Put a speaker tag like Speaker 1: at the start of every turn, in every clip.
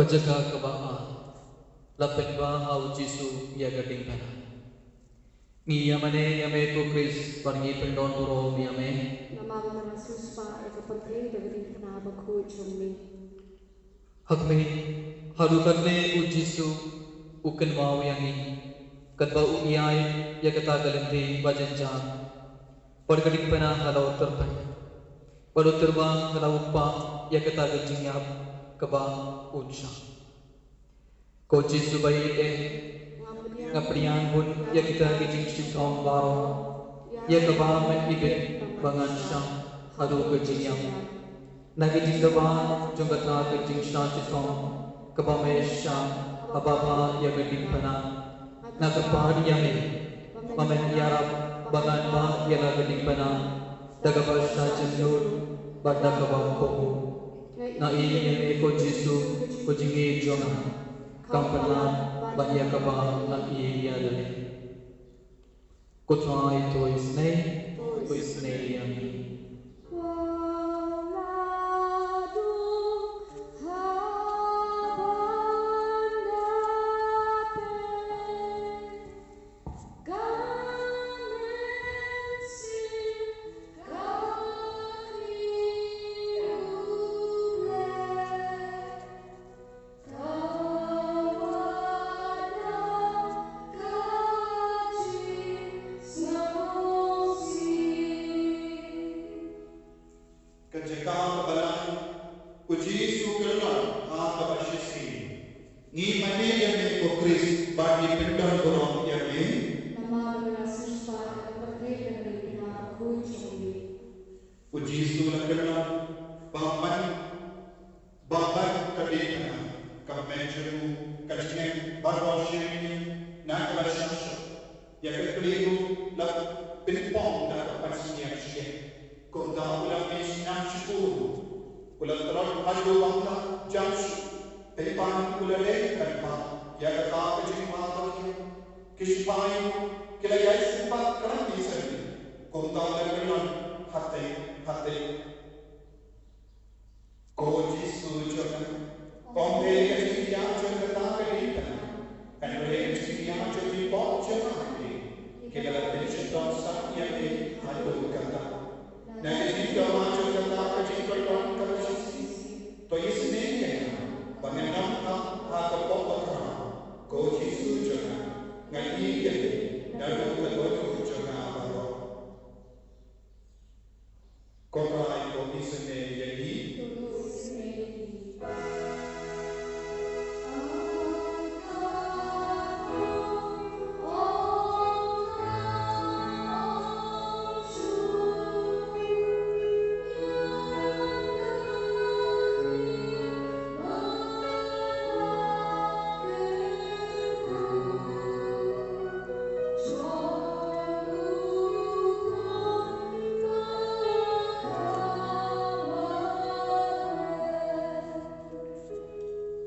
Speaker 1: Kajaga kabaa lapit ba au Jisu ya gading kana ni yamane yame ko Chris parngi pendon uro yame
Speaker 2: nama Rasus pa ekapagay dari kenapa ku cumi
Speaker 1: hakme harukanne u Jisu uken mau yangi kadba u iyai ya kata galente bajanjan pargading pana halau terpan baru terba halau pa ya kata gajinyap kaba unsha ko Jisu bai ngapriang pun ya kita gijing sitong baro ya kaba man ibet bangan syam haru gajinyap nagijing kaba jungata gijing syam sitong kaba me syam ababa ya gading pana nagapari yame mamen yarap bangan ba ya gading pana dagaba syam jenur bada kaba kohu na ini ko Jisu ko jingi jona kampana bahaya kaba na iya dale ko try to isne yami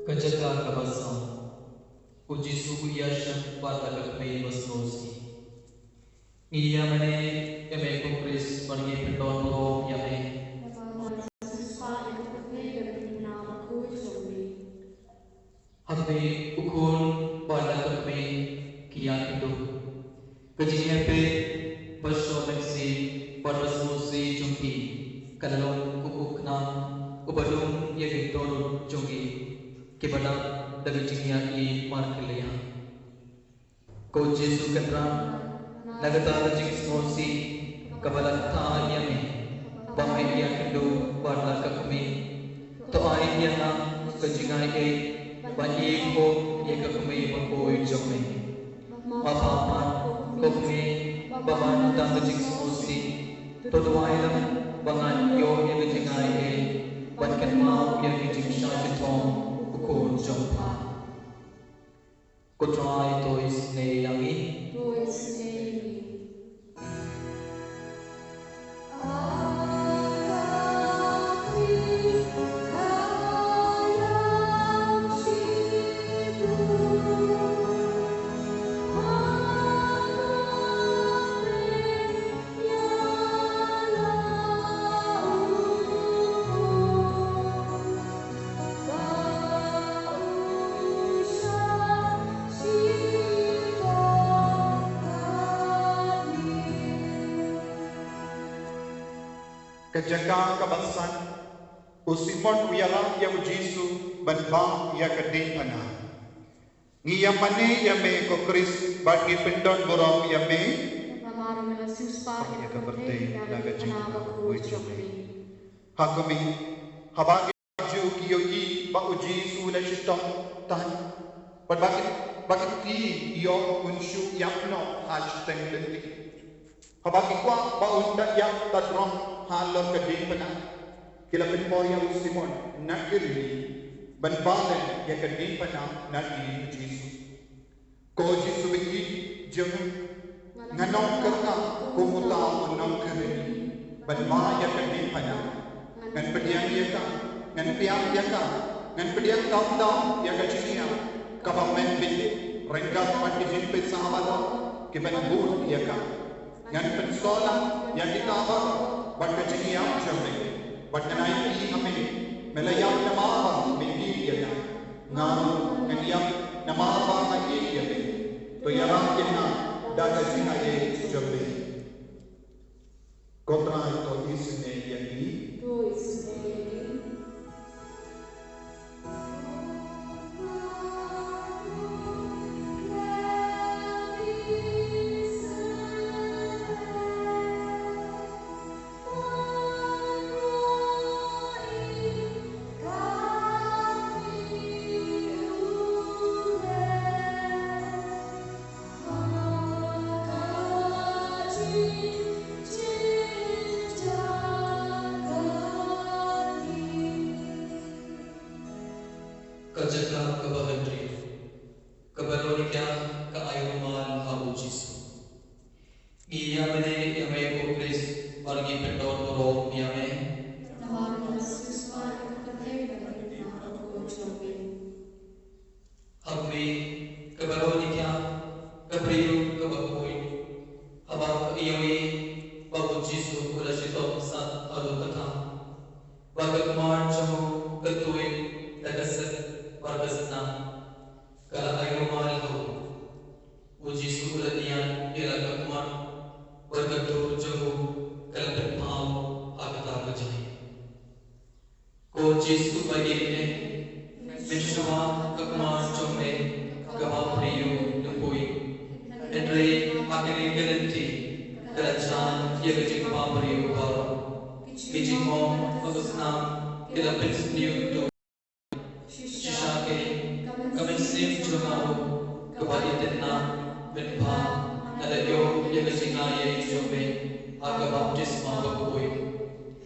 Speaker 1: Kajaga kabasa uji suku yasha batagak mei basnosi iya mane eme ko Chris pargi pendon ro yame hape ukun batagak mei kian itu kajinya pe baso meksi basnosi jungki kalon kukukna ubadum ye victor jungki ke bada dari cinya i markelia ko Jisu kendra nagata jing smosi kabala ta yame bamai ya kendo barla kakmi to ai ya na kajingai e bani ko ye kakmi bako jome mapa kokmi baman ta jing smosi to doai lam bangan yo ye kajingai e bankan mau ye kajing shashitong ko jompa ko try to isne yangi
Speaker 3: Kejaga kebasan, usimon uyala ya ujisu banbang ya keding ana. Ngiya mane ya me ko Kris bagi pendon borong ya me. Ya kebertay naga jingka wujumi. Hakumi habagi ju kiyo yi ba ujisu la shitong tan. Bagi ti yo unshu yapno hashtag lenti. Habagi kwa ba unda yak tadrong halor keding pena. Kila penpoya usimon nak iri banbalen ya keding pena nak iri Yesus. Ko Yesus bagi jangan nganong kerna kumuta unong kiri banma ya keding pena ngan pediang ya ka ngan piang ya ka ngan pediang taw ya kacinia kapamen bin renggang pandijin pesawat kiban ya ka ngan pensola yang ditawar berkacinia jamai berkenai ini kami melayang nama Allah mengi dia ngam ngam nama Allah mengi dia to yarang kita daga sina ye jambe kontra to isne yang ini
Speaker 1: Kejaga kebahagiaan, kebahagiaan keayuman Habu Yesus. Ia mene yang meko Kris bagi pendon borong ia me. Hakmi kebahagiaan, kepriu kebahagiaan, haba ioi Habu Yesus ulah sitok san alu kata. Bagi kemar jamu ketuin tegasan Pargasna kala ayo malho uji suranian ila kakman bergatu jahu kala petmau agata gajai ko jisu bagine Vishwa kakman chome gama priyu nupui entre akini garanti kala chan yagajik ma priyu kara kijimo agusna ila pensniu to kami sim jumau kebahagiaan na benpa ada yo yang kesingai jombe aga baptisma bakui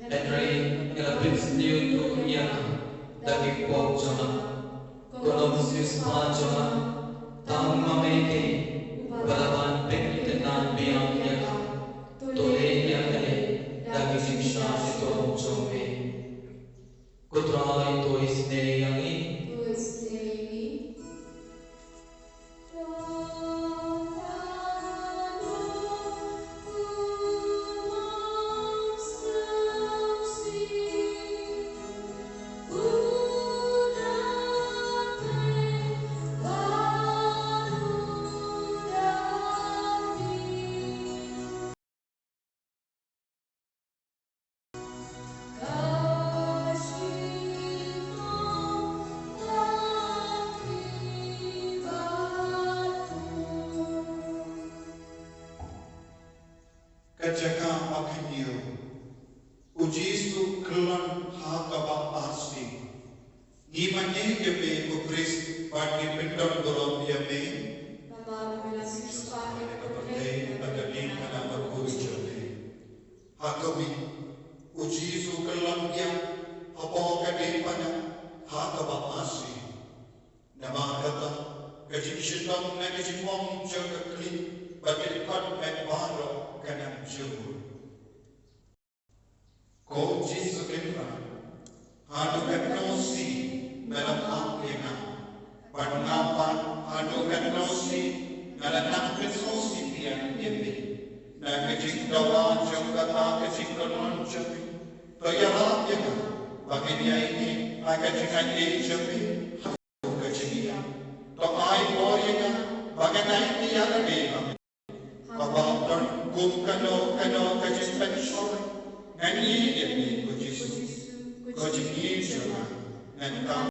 Speaker 1: Henry kala prinsniu tu ia dagi pok jama kolomsius pa jama tam mameke balaban pekitenan biang ya tole ya kale dagi simsha sitom jombe kutrai to isne yang ini
Speaker 3: kejaga akhirnya ujisu kelan hakaba asli gimana dia be Kris bagi pendon borong dia be agadi pada berkuih jadi hakami ujisu kelan dia apa kadai pada hakaba asli nama kata kajik syaitan nak kajik mong jaga klik bagi dekat baru kena jumur. Kau Yesus kena, adu kenosi dalam akhirnya. Pengapan adu kenosi dalam kenosi tiang ini. Dan kecik dalam juga tak kecik dalam jadi. Toyalah dia bagi dia ini agak jika ini jadi aku keciknya. Toai bolehnya bagi naik dia lagi. Babang kum kano kajis pensyur Ani yemi kujisu, kujimi jama, and tam